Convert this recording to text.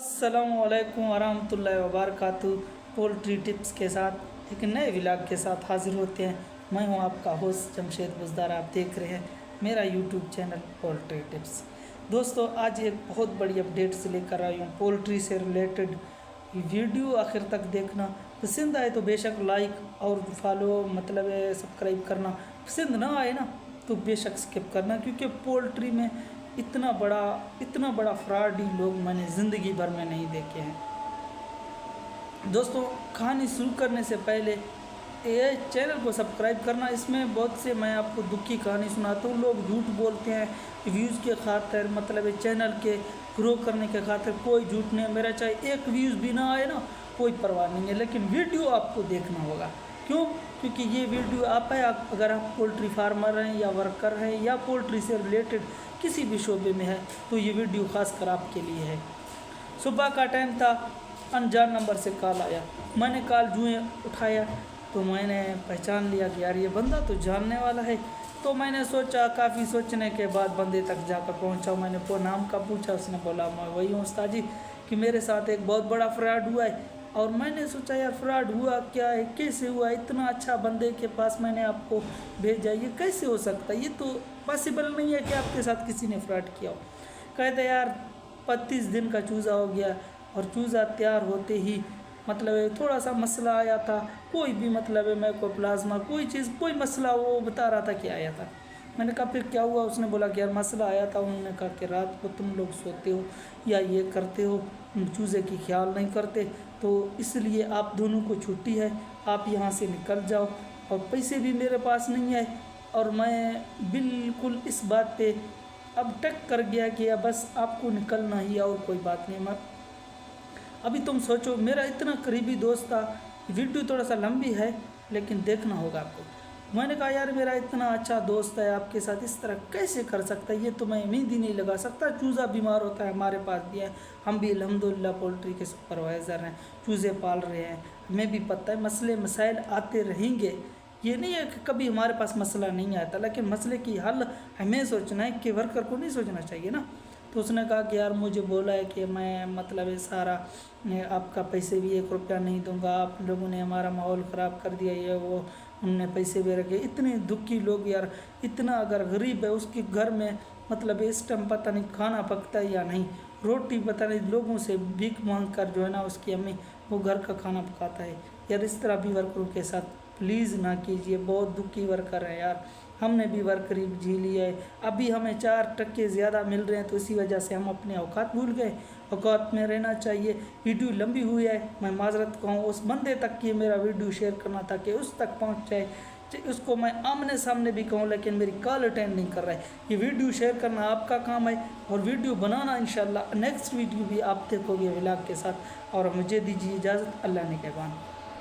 अस्सलामुअलैकुम वरहमतुल्लाहि वबरकातुहू। Poultry tips के साथ एक नए व्लॉग के साथ हाज़िर होते हैं। मैं हूं आपका होस्ट जमशेद बुज़दार। आप देख रहे हैं मेरा यूट्यूब चैनल पोल्ट्री टिप्स। दोस्तों, आज एक बहुत बड़ी अपडेट से लेकर आई हूँ पोल्ट्री से रिलेटेड। वीडियो आखिर तक देखना, पसंद आए तो बेशक लाइक और फॉलो सब्सक्राइब करना, पसंद ना आए ना तो बेशक स्किप करना, क्योंकि पोल्ट्री में इतना बड़ा फ्रॉड ही लोग मैंने ज़िंदगी भर में नहीं देखे हैं। दोस्तों, कहानी शुरू करने से पहले ये चैनल को सब्सक्राइब करना। इसमें बहुत से मैं आपको दुख की कहानी सुनाता हूँ। लोग झूठ बोलते हैं व्यूज़ के खातिर, चैनल के ग्रो करने के खातिर। कोई झूठ नहीं, मेरा चाहे एक व्यूज़ भी ना आए ना कोई परवाह नहीं है, लेकिन वीडियो आपको देखना होगा। क्यों? क्योंकि ये वीडियो अगर आप पोल्ट्री फार्मर हैं या वर्कर हैं या पोल्ट्री से रिलेटेड किसी भी शोबे में है तो ये वीडियो खास कर आपके लिए है। सुबह का टाइम था, अनजान नंबर से कॉल आया। मैंने कॉल जूँ उठाया तो मैंने पहचान लिया कि यार ये बंदा तो जानने वाला है। तो मैंने सोचा, काफ़ी सोचने के बाद बंदे तक जाकर पहुंचा। मैंने वो नाम का पूछा, उसने बोला मैं वही हूँ उस्ताद जी, कि मेरे साथ एक बहुत बड़ा फ्रॉड हुआ है। और मैंने सोचा यार फ्रॉड हुआ क्या है, कैसे हुआ, इतना अच्छा बंदे के पास मैंने आपको भेजा, ये कैसे हो सकता है, ये तो पॉसिबल नहीं है कि आपके साथ किसी ने फ्रॉड किया हो। कहते यार 35 दिन का चूज़ा हो गया और चूज़ा तैयार होते ही थोड़ा सा मसला आया था। कोई भी माइकोप्लाज्मा कोई चीज़ कोई मसला वो बता रहा था कि आया था। मैंने कहा फिर क्या हुआ? उसने बोला कि यार मसला आया था। उन्होंने कहा कि रात को तुम लोग सोते हो या ये करते हो, चूज़े की ख्याल नहीं करते, तो इसलिए आप दोनों को छुट्टी है, आप यहाँ से निकल जाओ। और पैसे भी मेरे पास नहीं है। और मैं बिल्कुल इस बात पे अब टक कर गया कि अब बस आपको निकलना ही है और कोई बात नहीं। मैं अभी तुम सोचो, मेरा इतना करीबी दोस्त था। वीडियो थोड़ा सा लंबी है लेकिन देखना होगा आपको। मैंने कहा यार मेरा इतना अच्छा दोस्त है, आपके साथ इस तरह कैसे कर सकता है, ये तो मैं उम्मीद ही नहीं लगा सकता। चूज़ा बीमार होता है, हमारे पास भी है, हम भी अल्हम्दुलिल्लाह पोल्ट्री के सुपरवाइज़र हैं, चूज़े पाल रहे हैं, हमें भी पता है मसले मसाइल आते रहेंगे। ये नहीं है कि कभी हमारे पास मसला नहीं आता, लेकिन मसले की हल हमें सोचना है कि वर्कर को नहीं सोचना चाहिए ना। तो उसने कहा कि यार मुझे बोला है कि मैं सारा आपका पैसे भी 1 रुपया नहीं दूंगा, आप लोगों ने हमारा माहौल ख़राब कर दिया, ये वो, उनने पैसे भी रखे। इतने दुखी लोग यार, इतना अगर गरीब है उसके घर में इस टाइम पता नहीं खाना पकता है या नहीं, रोटी पता नहीं लोगों से भीख मांग कर जो है ना उसकी अम्मी वो घर का खाना पकाता है। यार इस तरह भी वर्करों के साथ प्लीज़ ना कीजिए, बहुत दुखी वर्कर है यार। हमने भी वर्करी झेली है, अभी हमें 4% ज़्यादा मिल रहे हैं, तो इसी वजह से हम अपने औकात भूल गए। औकात में रहना चाहिए। वीडियो लंबी हुई है, मैं माजरत कहूँ उस बंदे तक कि मेरा वीडियो शेयर करना था कि उस तक पहुँच जाए। उसको मैं आमने सामने भी कहूँ लेकिन मेरी कॉल अटेंड नहीं कर रहा है। ये वीडियो शेयर करना आपका काम है और वीडियो बनाना इंशाल्लाह नेक्स्ट वीडियो भी आप देखोगे व्लॉग के साथ। और मुझे दीजिए इजाज़त, अल्लाह ने कहबान।